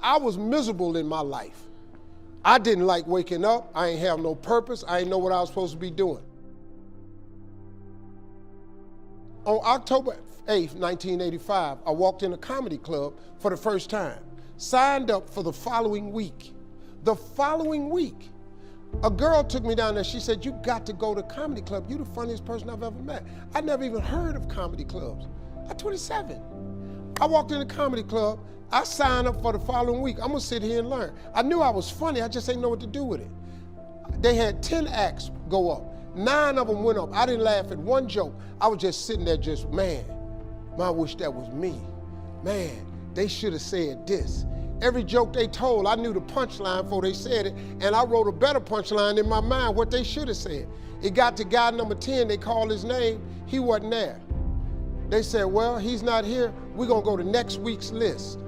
I was miserable in my life. I didn't like waking up. I ain't have no purpose. I ain't know what I was supposed to be doing. On October 8th, 1985, I walked in a comedy club for the first time. Signed up for the following week. The following week, a girl took me down there. She said, "You got to go to comedy club. You're the funniest person I've ever met." I never even heard of comedy clubs. I'm 27. I walked in the comedy club. I signed up for the following week. I'm gonna sit here and learn. I knew I was funny. I just didn't know what to do with it. They had 10 acts go up. 9 of them went up. I didn't laugh at one joke. I was just sitting there just, man, I wish that was me. Man, they should have said this. Every joke they told, I knew the punchline before they said it, and I wrote a better punchline in my mind, what they should have said. It got to guy number 10, they called his name, he wasn't there. They said, well, he's not here, we're gonna go to next week's list.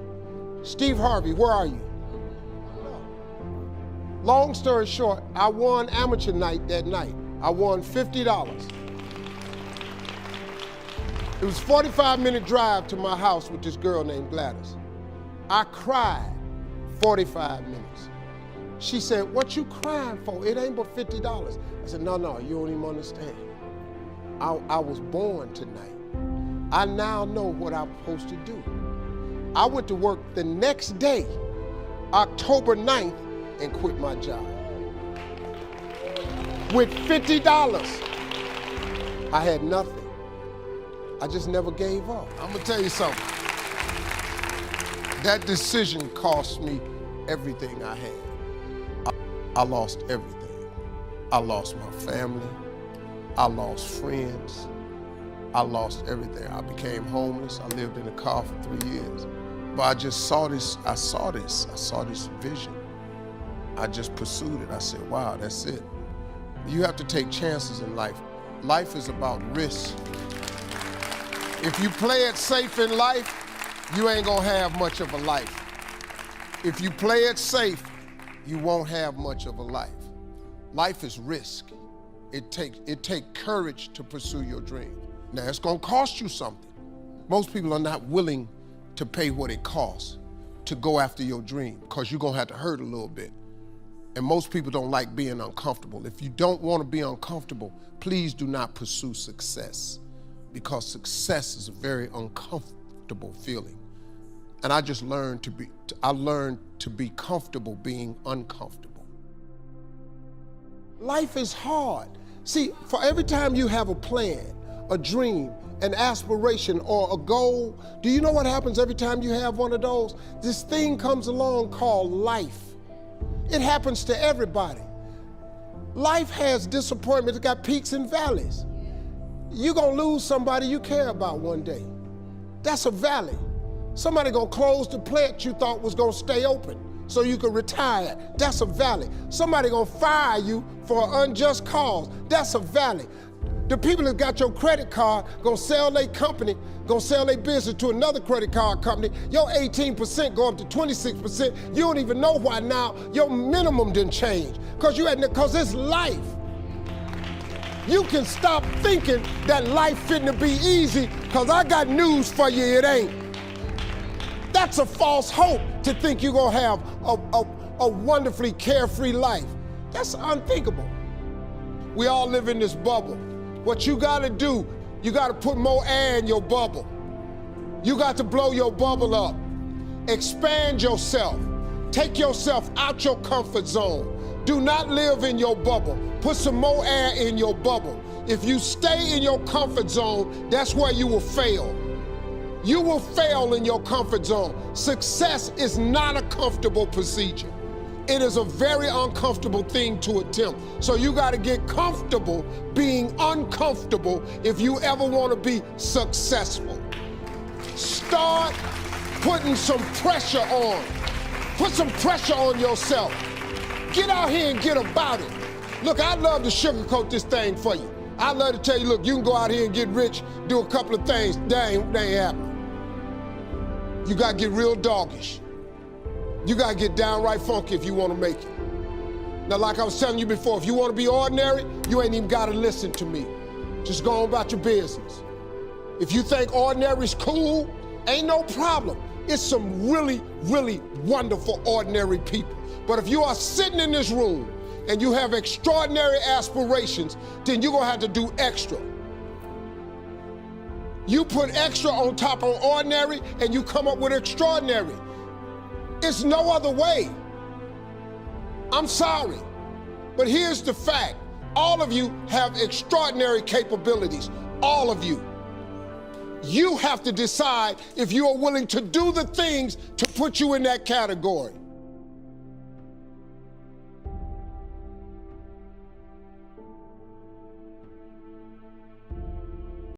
Steve Harvey, where are you? Long story short, I won amateur night that night. I won $50. It was a 45-minute drive to my house with this girl named Gladys. I cried 45 minutes. She said, "What you crying for? It ain't but $50. I said, no, you don't even understand. I was born tonight. I now know what I'm supposed to do. I went to work the next day, October 9th, and quit my job. With $50, I had nothing. I just never gave up. I'm gonna tell you something. That decision cost me everything I had. I lost everything. I lost my family. I lost friends. I lost everything. I became homeless. I lived in a car for 3 years. But I just saw this, I saw this vision. I just pursued it. I said, wow, that's it. You have to take chances in life. Life is about risk. If you play it safe in life, you ain't gonna have much of a life. If you play it safe, you won't have much of a life. Life is risk. It takes courage to pursue your dream. Now, it's gonna cost you something. Most people are not willing to pay what it costs to go after your dream, because you're gonna have to hurt a little bit. And most people don't like being uncomfortable. If you don't wanna be uncomfortable, please do not pursue success, because success is a very uncomfortable feeling. And I just learned to be comfortable being uncomfortable. Life is hard. See, for every time you have a plan, a dream, an aspiration, or a goal, do you know what happens every time you have one of those? This thing comes along called life. It happens to everybody. Life has disappointments, it got peaks and valleys. You're gonna lose somebody you care about one day. That's a valley. Somebody gonna close the plant you thought was gonna stay open so you could retire. That's a valley. Somebody gonna fire you for an unjust cause. That's a valley. The people that got your credit card gonna sell their company, gonna sell their business to another credit card company. Your 18% go up to 26%. You don't even know why now your minimum didn't change. Cause it's life. You can stop thinking that life fitting be easy, cause I got news for you, it ain't. That's a false hope to think you're gonna have a wonderfully carefree life. That's unthinkable. We all live in this bubble. What you gotta do, you gotta put more air in your bubble. You got to blow your bubble up. Expand yourself. Take yourself out your comfort zone. Do not live in your bubble. Put some more air in your bubble. If you stay in your comfort zone, that's where you will fail. You will fail in your comfort zone. Success is not a comfortable procedure. It is a very uncomfortable thing to attempt. So you gotta get comfortable being uncomfortable if you ever wanna be successful. Start putting some pressure on. Put some pressure on yourself. Get out here and get about it. Look, I'd love to sugarcoat this thing for you. I'd love to tell you, look, you can go out here and get rich, do a couple of things. That ain't happening. You gotta get real doggish. You gotta get downright funky if you wanna make it. Now, like I was telling you before, if you wanna be ordinary, you ain't even gotta listen to me. Just go on about your business. If you think ordinary's cool, ain't no problem. It's some really, really wonderful, ordinary people. But if you are sitting in this room and you have extraordinary aspirations, then you're gonna have to do extra. You put extra on top of ordinary and you come up with extraordinary. It's no other way. I'm sorry, but here's the fact. All of you have extraordinary capabilities, all of you. You have to decide if you are willing to do the things to put you in that category.